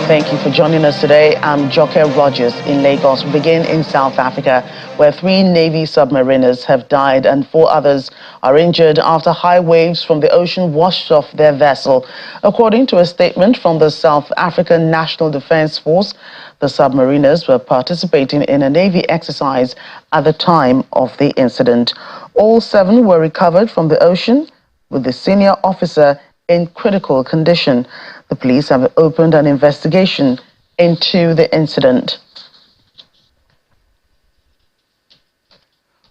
Thank you for joining us today. I'm Joke Rogers in Lagos. We begin in South Africa, where 3 Navy submariners have died and 4 others are injured after high waves from the ocean washed off their vessel. According to a statement from the South African National Defence Force, the submariners were participating in a Navy exercise at the time of the incident. All 7 were recovered from the ocean, with the senior officer in critical condition. The police have opened an investigation into the incident.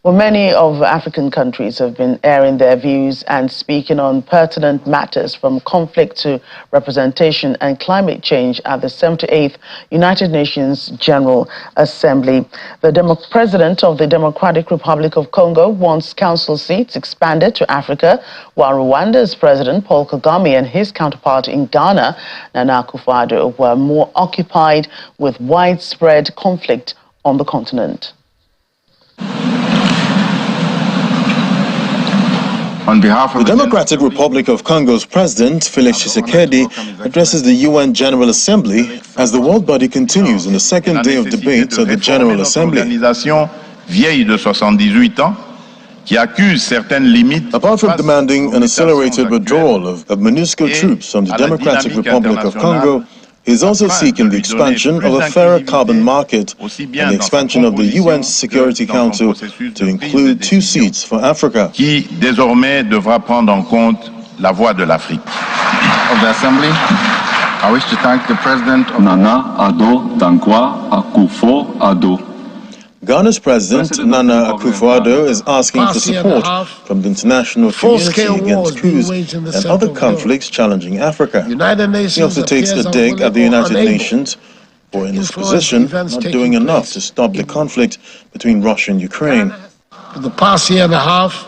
Well, many of African countries have been airing their views and speaking on pertinent matters from conflict to representation and climate change at the 78th United Nations General Assembly. The president of the Democratic Republic of Congo wants council seats expanded to Africa, while Rwanda's President Paul Kagame and his counterpart in Ghana, Nana Akufo-Addo, were more occupied with widespread conflict on the continent. On behalf of the Democratic Republic of Congo's President, Felix Tshisekedi, addresses the UN General Assembly as the world body continues in the second day of debates at the General Assembly. Apart from demanding an accelerated withdrawal of MONUSCO troops from the Democratic Republic of Congo, he is also seeking the expansion of a fairer carbon market and the expansion of the UN Security Council to include 2 seats for Africa. Qui désormais devra prendre en compte la voix de l'Afrique. Of the Assembly, I wish to thank the President of Nana Akufo-Addo. Ghana's President Nana Akufo-Addo is asking for support from the international community against coups and other conflicts challenging Africa. He also takes a dig at the United Nations for, in his position, not doing enough to stop the conflict between Russia and Ukraine. For the past year and a half,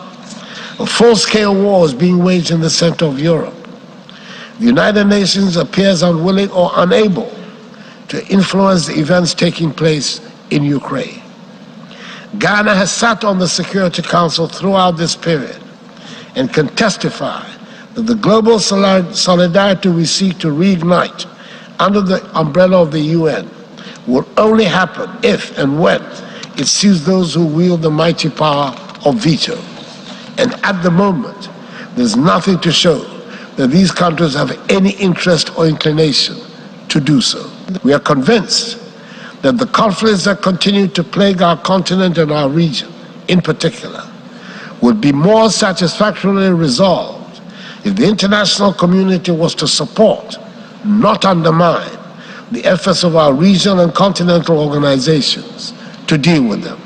a full-scale war is being waged in the center of Europe. The United Nations appears unwilling or unable to influence the events taking place in Ukraine. Ghana has sat on the Security Council throughout this period and can testify that the global solidarity we seek to reignite under the umbrella of the UN will only happen if and when it suits those who wield the mighty power of veto. And at the moment, there's nothing to show that these countries have any interest or inclination to do so. We are convinced that the conflicts that continue to plague our continent and our region, in particular, would be more satisfactorily resolved if the international community was to support, not undermine, the efforts of our regional and continental organizations to deal with them.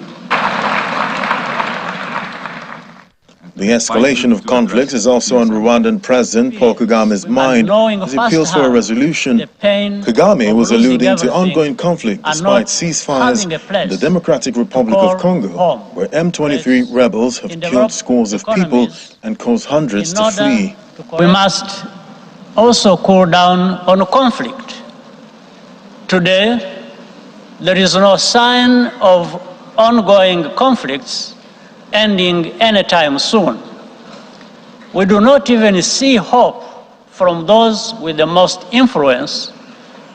The escalation of conflicts is also on Rwandan President Paul Kagame's mind as he appeals for a resolution. Kagame was alluding to ongoing conflict despite ceasefires in the Democratic Republic of Congo, where M23 rebels have killed scores of people and caused hundreds to flee. We must also cool down on conflict. Today, there is no sign of ongoing conflicts ending anytime soon. We do not even see hope from those with the most influence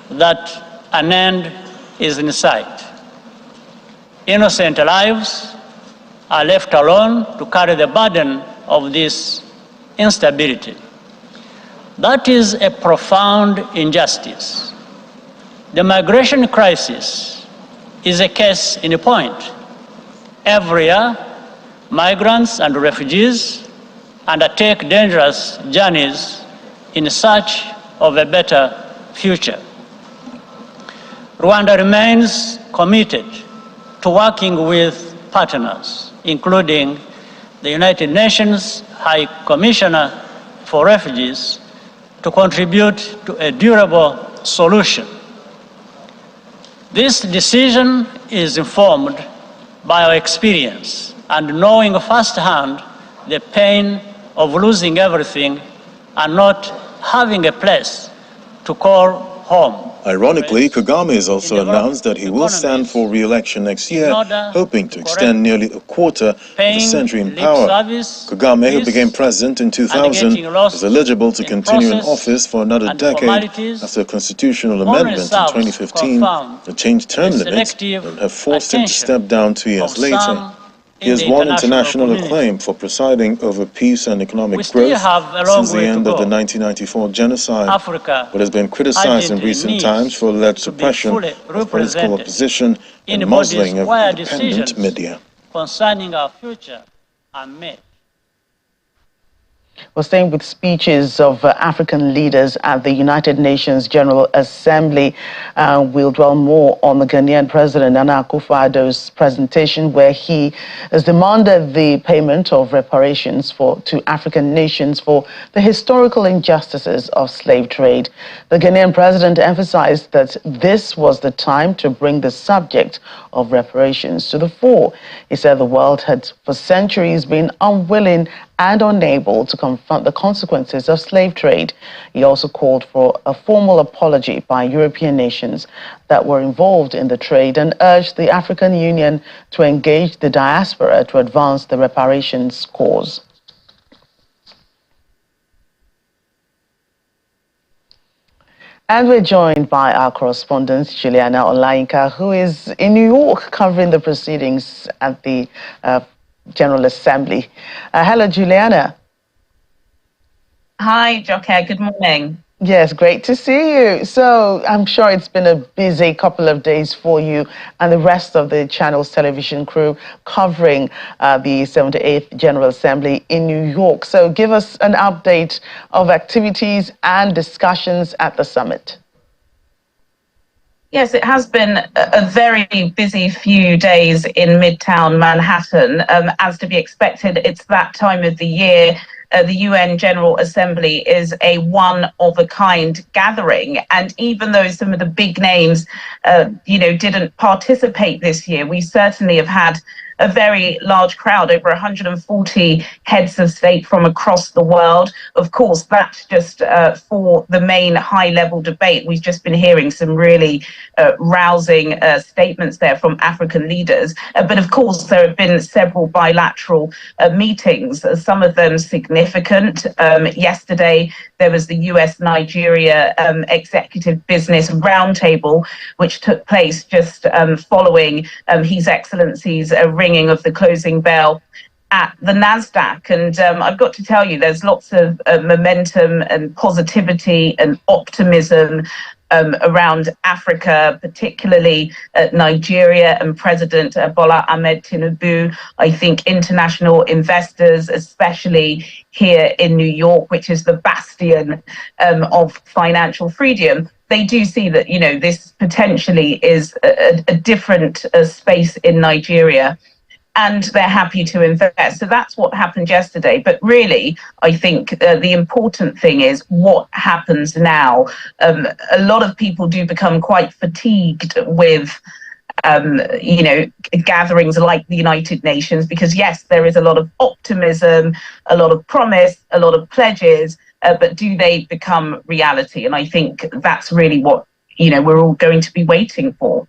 that an end is in sight. Innocent lives are left alone to carry the burden of this instability. That is a profound injustice. The migration crisis is a case in point. Every year, migrants and refugees undertake dangerous journeys in search of a better future. Rwanda remains committed to working with partners, including the United Nations High Commissioner for Refugees, to contribute to a durable solution. This decision is informed by our experience and knowing firsthand the pain of losing everything and not having a place to call home. Ironically, Kagame has also announced that he will stand for re-election next year, hoping to extend nearly a quarter of a century in power. Kagame, who became president in 2000, is eligible to continue in office for another decade after a constitutional amendment in 2015 that changed term limits and have forced him to step down 2 years later. He has won international acclaim for presiding over peace and economic growth since the end of the 1994 genocide, but has been criticized in recent times for alleged suppression of political opposition and muzzling of independent media. Concerning our future are made. We're staying with speeches of African leaders at the United Nations General Assembly. We'll dwell more on the Ghanaian President Nana Akufo-Addo's presentation, where he has demanded the payment of reparations to African nations for the historical injustices of slave trade. The Ghanaian president emphasized that this was the time to bring the subject of reparations to the fore. He said the world had for centuries been unwilling and unable to confront the consequences of slave trade. He also called for a formal apology by European nations that were involved in the trade and urged the African Union to engage the diaspora to advance the reparations cause. And we're joined by our correspondent, Juliana Olayinka, who is in New York covering the proceedings at the General Assembly. Hello, Juliana. Hi, Joker. Good morning. Yes, great to see you. So I'm sure it's been a busy couple of days for you and the rest of the channel's television crew covering the 78th General Assembly in New York. So give us an update of activities and discussions at the summit. Yes, it has been a very busy few days in Midtown Manhattan. As to be expected, it's that time of the year. The UN General Assembly is a one-of-a-kind gathering. And even though some of the big names, didn't participate this year, we certainly have had a very large crowd, over 140 heads of state from across the world. Of course, that's just for the main high-level debate. We've just been hearing some really rousing statements there from African leaders. But of course, there have been several bilateral meetings, some of them significant. Yesterday, there was the US-Nigeria Executive Business Roundtable, which took place just following His Excellency's ringing of the closing bell at the NASDAQ. And I've got to tell you, there's lots of momentum and positivity and optimism around Africa, particularly Nigeria and President Bola Ahmed Tinubu. I think international investors, especially here in New York, which is the bastion of financial freedom, they do see that, this potentially is a different space in Nigeria, and they're happy to invest. So that's what happened yesterday. But really, I think the important thing is what happens now. A lot of people do become quite fatigued with gatherings like the United Nations, because yes, there is a lot of optimism, a lot of promise, a lot of pledges, but do they become reality? And I think that's really what, we're all going to be waiting for.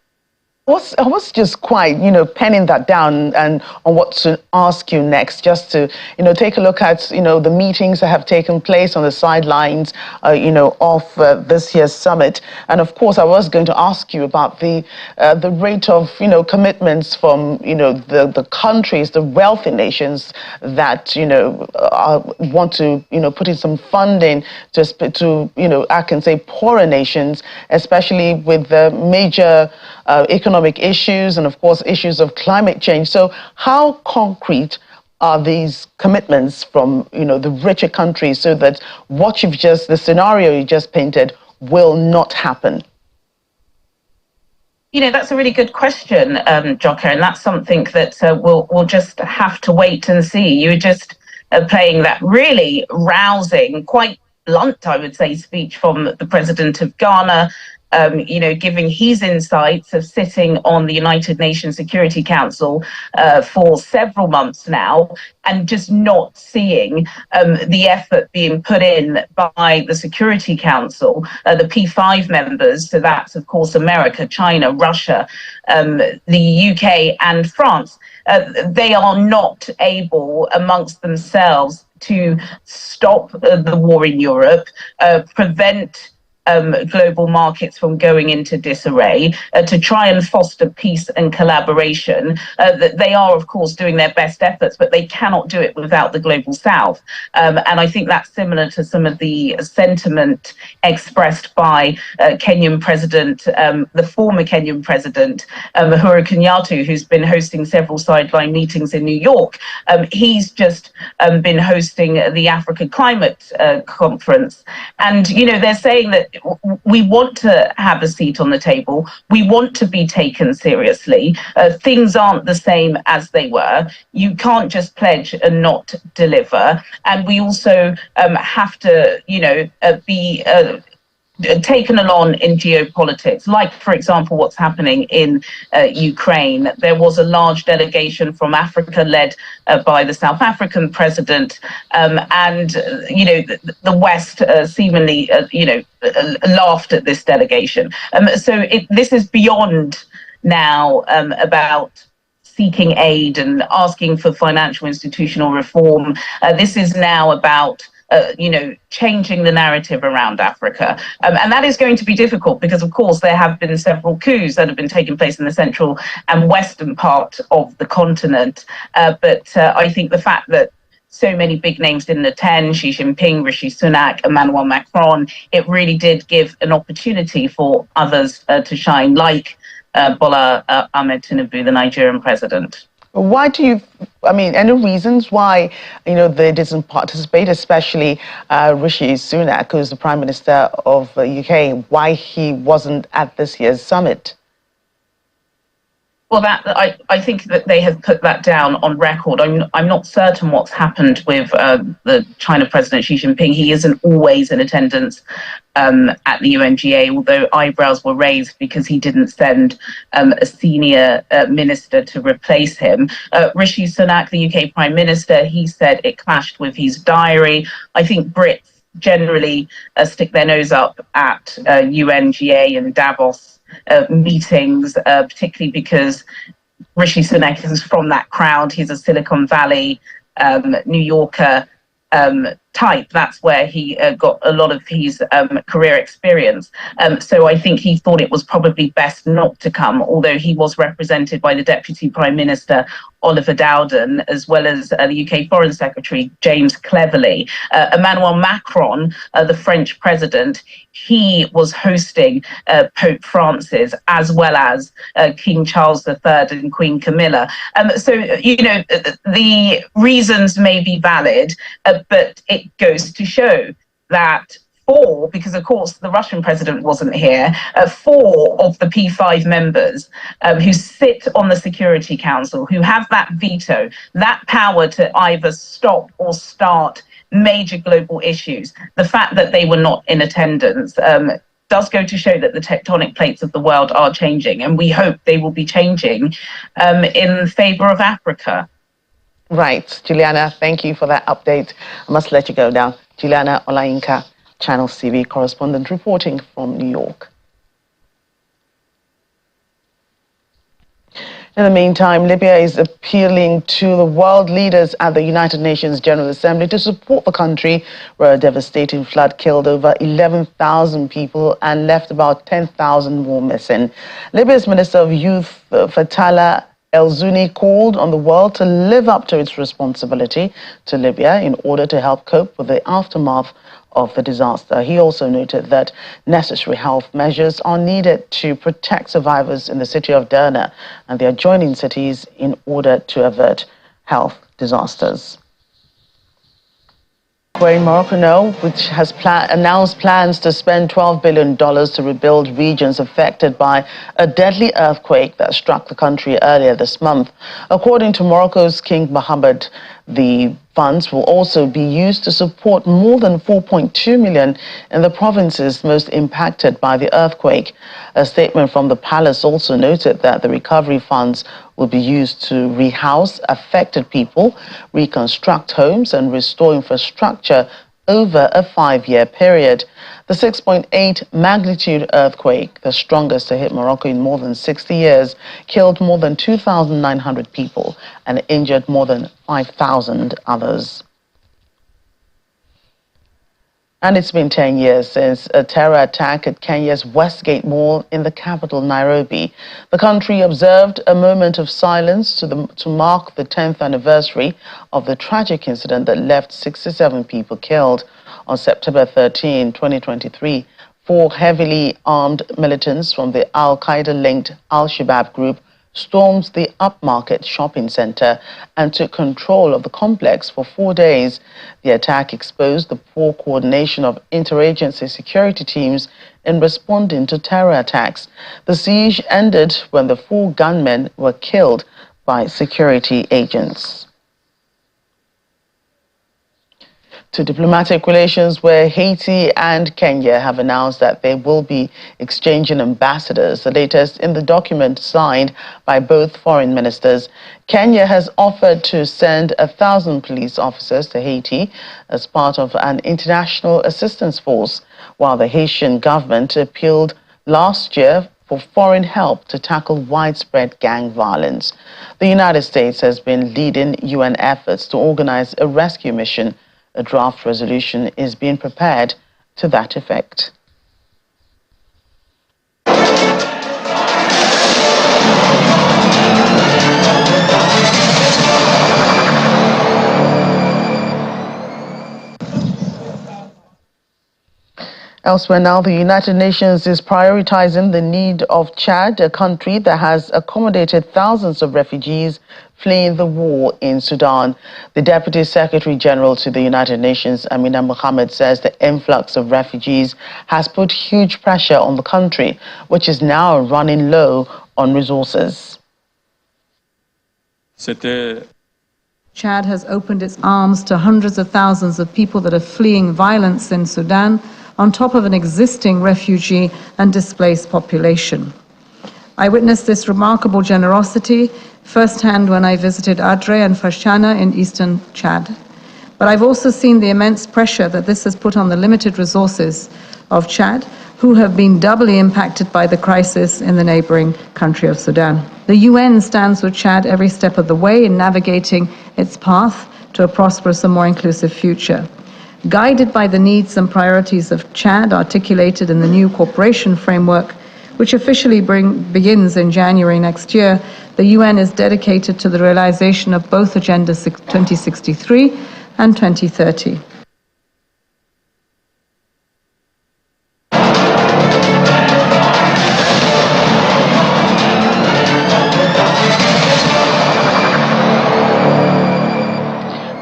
I was just quite, penning that down and on what to ask you next, just to, take a look at, the meetings that have taken place on the sidelines, of this year's summit. And of course, I was going to ask you about the rate of, commitments from, the countries, the wealthy nations that, want to, put in some funding just to, I can say poorer nations, especially with the major economic issues and, of course, issues of climate change. So how concrete are these commitments from, the richer countries so that the scenario you just painted will not happen? That's a really good question, Jocko, and that's something that we'll just have to wait and see. You were just playing that really rousing, quite blunt, I would say, speech from the president of Ghana, giving his insights of sitting on the United Nations Security Council for several months now, and just not seeing the effort being put in by the Security Council, the P5 members. So that's, of course, America, China, Russia, the UK and France. They are not able amongst themselves to stop the war in Europe, prevent global markets from going into disarray, to try and foster peace and collaboration. They are, of course, doing their best efforts, but they cannot do it without the global south. And I think that's similar to some of the sentiment expressed by Kenyan President, the former Kenyan President, Uhuru Kenyatta, who's been hosting several sideline meetings in New York. He's just been hosting the Africa Climate Conference. And, they're saying that we want to have a seat on the table. We want to be taken seriously. Things aren't the same as they were. You can't just pledge and not deliver. And we also have to, be taken along in geopolitics, like, for example, what's happening in Ukraine. There was a large delegation from Africa led by the South African president, and the West seemingly laughed at this delegation. So this is beyond now about seeking aid and asking for financial institutional reform. This is now about changing the narrative around Africa. And that is going to be difficult because, of course, there have been several coups that have been taking place in the central and western part of the continent. But I think the fact that so many big names didn't attend, Xi Jinping, Rishi Sunak, Emmanuel Macron, it really did give an opportunity for others to shine, like Bola Ahmed Tinubu, the Nigerian president. Why do you, any reasons why, they didn't participate, especially Rishi Sunak, who's the Prime Minister of the UK, why he wasn't at this year's summit? Well, I think that they have put that down on record. I'm not certain what's happened with the China President Xi Jinping. He isn't always in attendance at the UNGA, although eyebrows were raised because he didn't send a senior minister to replace him. Rishi Sunak, the UK Prime Minister, he said it clashed with his diary. I think Brits generally stick their nose up at UNGA and Davos meetings, particularly because Rishi Sunak is from that crowd. He's a Silicon Valley, New Yorker type. That's where he got a lot of his career experience. So I think he thought it was probably best not to come, although he was represented by the Deputy Prime Minister, Oliver Dowden, as well as the UK Foreign Secretary, James Cleverly. Emmanuel Macron, the French president, he was hosting Pope Francis, as well as King Charles III and Queen Camilla. So, the reasons may be valid, but it goes to show that because of course the Russian president wasn't here, 4 of the P5 members who sit on the Security Council, who have that veto, that power to either stop or start major global issues, the fact that they were not in attendance does go to show that the tectonic plates of the world are changing, and we hope they will be changing in favor of Africa. Right. Juliana, thank you for that update. I must let you go now. Juliana Olayinka, Channels TV correspondent, reporting from New York. In the meantime, Libya is appealing to the world leaders at the United Nations General Assembly to support the country, where a devastating flood killed over 11,000 people and left about 10,000 more missing. Libya's Minister of Youth, Fatala El-Zuni, called on the world to live up to its responsibility to Libya in order to help cope with the aftermath of the disaster. He also noted that necessary health measures are needed to protect survivors in the city of Derna and the adjoining cities in order to avert health disasters. We're in Morocco now, which has announced plans to spend $12 billion to rebuild regions affected by a deadly earthquake that struck the country earlier this month. According to Morocco's King Mohammed Funds will also be used to support more than 4.2 million in the provinces most impacted by the earthquake. A statement from the palace also noted that the recovery funds will be used to rehouse affected people, reconstruct homes and restore infrastructure over a 5-year period. The 6.8 magnitude earthquake, the strongest to hit Morocco in more than 60 years, killed more than 2,900 people and injured more than 5,000 others. And it's been 10 years since a terror attack at Kenya's Westgate Mall in the capital, Nairobi. The country observed a moment of silence to mark the 10th anniversary of the tragic incident that left 67 people killed. On September 13, 2023, 4 heavily armed militants from the Al-Qaeda-linked Al-Shabaab group stormed the upmarket shopping center and took control of the complex for 4 days. The attack exposed the poor coordination of interagency security teams in responding to terror attacks. The siege ended when the 4 gunmen were killed by security agents. To diplomatic relations, where Haiti and Kenya have announced that they will be exchanging ambassadors, the latest in the document signed by both foreign ministers. Kenya has offered to send 1,000 police officers to Haiti as part of an international assistance force, while the Haitian government appealed last year for foreign help to tackle widespread gang violence. The United States has been leading UN efforts to organize a rescue mission. A draft resolution is being prepared to that effect. Elsewhere now, the United Nations is prioritizing the need of Chad, a country that has accommodated thousands of refugees fleeing the war in Sudan. The Deputy Secretary General to the United Nations, Amina Mohammed, says the influx of refugees has put huge pressure on the country, which is now running low on resources. Chad has opened its arms to hundreds of thousands of people that are fleeing violence in Sudan, on top of an existing refugee and displaced population. I witnessed this remarkable generosity firsthand when I visited Adre and Fashana in eastern Chad. But I've also seen the immense pressure that this has put on the limited resources of Chad, who have been doubly impacted by the crisis in the neighboring country of Sudan. The UN stands with Chad every step of the way in navigating its path to a prosperous and more inclusive future. Guided by the needs and priorities of Chad articulated in the new cooperation framework, which officially begins in January next year, the UN is dedicated to the realization of both Agenda 2063 and 2030.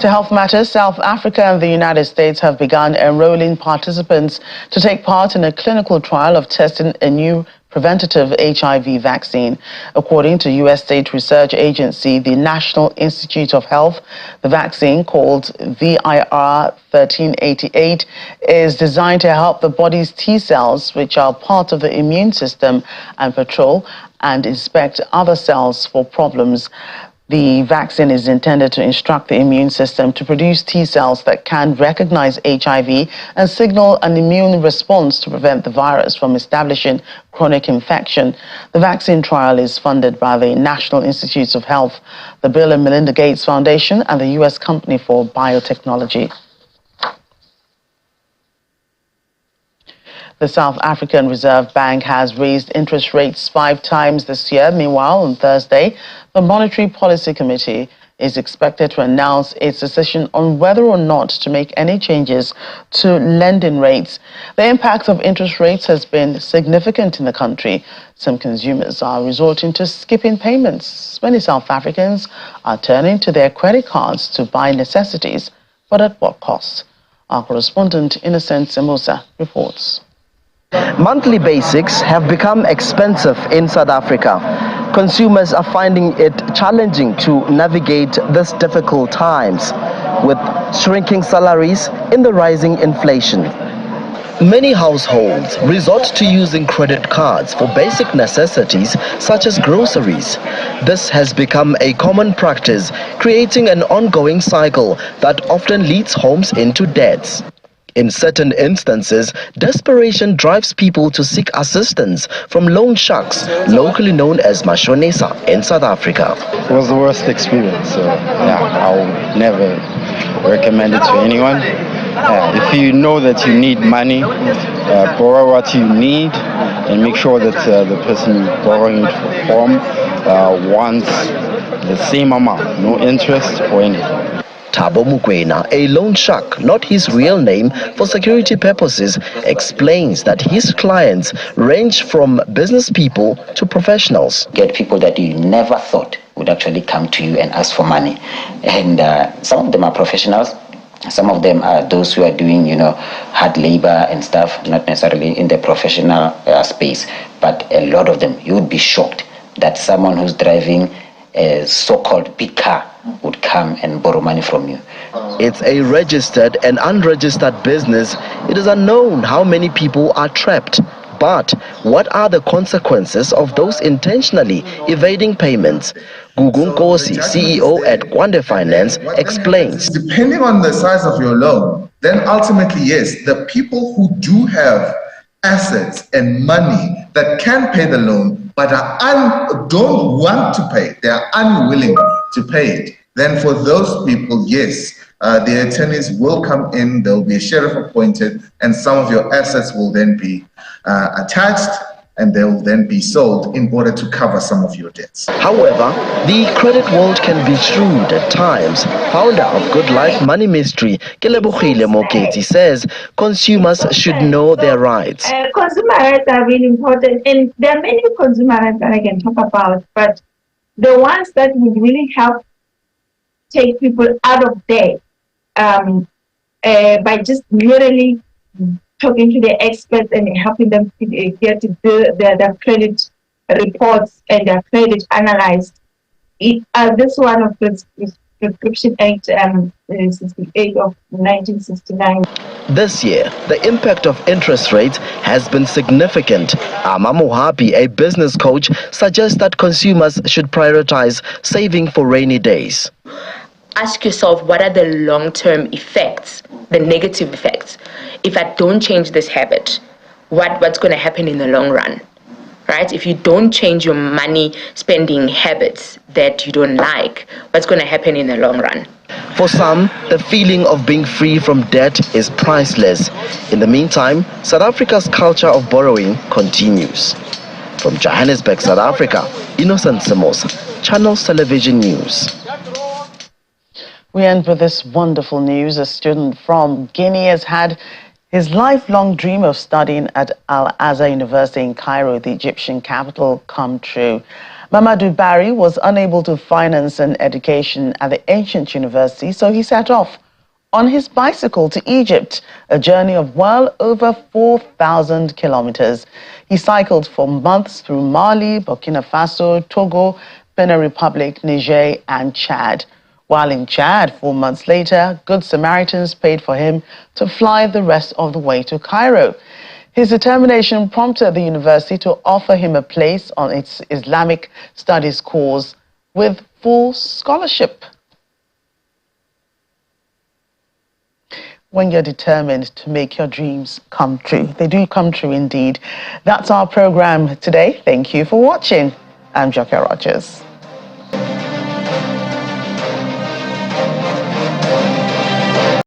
To health matters, South Africa and the United States have begun enrolling participants to take part in a clinical trial of testing a new preventative HIV vaccine. According to U.S. state research agency, the National Institute of Health, the vaccine, called VIR-1388, is designed to help the body's T cells, which are part of the immune system, and patrol and inspect other cells for problems. The vaccine is intended to instruct the immune system to produce T cells that can recognize HIV and signal an immune response to prevent the virus from establishing chronic infection. The vaccine trial is funded by the National Institutes of Health, the Bill and Melinda Gates Foundation, and the U.S. Company for Biotechnology. The South African Reserve Bank has raised interest rates 5 times this year. Meanwhile, on Thursday, the Monetary Policy Committee is expected to announce its decision on whether or not to make any changes to lending rates. The impact of interest rates has been significant in the country. Some consumers are resorting to skipping payments. Many South Africans are turning to their credit cards to buy necessities, but at what cost? Our correspondent Innocent Semosa reports. Monthly basics have become expensive in South Africa. Consumers are finding it challenging to navigate these difficult times. with shrinking salaries in the rising inflation. Many households resort to using credit cards for basic necessities such as groceries. This has become a common practice, creating an ongoing cycle that often leads homes into debts. In certain instances, desperation drives people to seek assistance from loan sharks, locally known as mashonisa in South Africa. It was the worst experience, so I'll never recommend it to anyone. If you know that you need money, borrow what you need and make sure that the person you're borrowing it from wants the same amount, no interest or anything. Thabo Mokoena, a loan shark, not his real name for security purposes, explains that his clients range from business people to professionals. Get people that you never thought would actually come to you and ask for money. And some of them are professionals. Some of them are those who are doing, hard labor and stuff, not necessarily in the professional space. But a lot of them, you would be shocked that someone who's driving a so-called big car would come and borrow money from you. It's a registered and unregistered business. It is unknown how many people are trapped. But what are the consequences of those intentionally evading payments? Gugu Nkosi, CEO at Kwande Finance, explains. Depending on the size of your loan, then ultimately, yes, the people who do have assets and money that can pay the loan but don't want to pay, they are unwilling to pay it, then for those people, yes, the attorneys will come in, there will be a sheriff appointed, and some of your assets will then be attached and they will then be sold in order to cover some of your debts. However, the credit world can be shrewd at times. Founder of Good Life Money Mystery, Kelebogile Moketi, says consumers should know their rights. Consumer rights are really important, and there are many consumer rights that I can talk about, but the ones that would really help take people out of debt by just literally talking to the experts and helping them to get their credit reports and their credit analyzed. This one of the Prescription Act 68 of 1969. This year, the impact of interest rates has been significant. Ama Mohapi, a business coach, suggests that consumers should prioritize saving for rainy days. Ask yourself, what are the long-term effects, the negative effects? If I don't change this habit, what's going to happen in the long run, right? If you don't change your money spending habits that you don't like, what's going to happen in the long run? For some, the feeling of being free from debt is priceless. In the meantime, South Africa's culture of borrowing continues. From Johannesburg, South Africa, Innocent Samos, Channels Television News. We end with this wonderful news. A student from Guinea has had his lifelong dream of studying at Al-Azhar University in Cairo, the Egyptian capital, come true. Mamadou Barry was unable to finance an education at the ancient university, so he set off on his bicycle to Egypt, a journey of well over 4,000 kilometers. He cycled for months through Mali, Burkina Faso, Togo, Benin Republic, Niger, and Chad. While in Chad, 4 months later, Good Samaritans paid for him to fly the rest of the way to Cairo. His determination prompted the university to offer him a place on its Islamic Studies course with full scholarship. When you're determined to make your dreams come true, they do come true indeed. That's our program today. Thank you for watching. I'm Joke Rogers.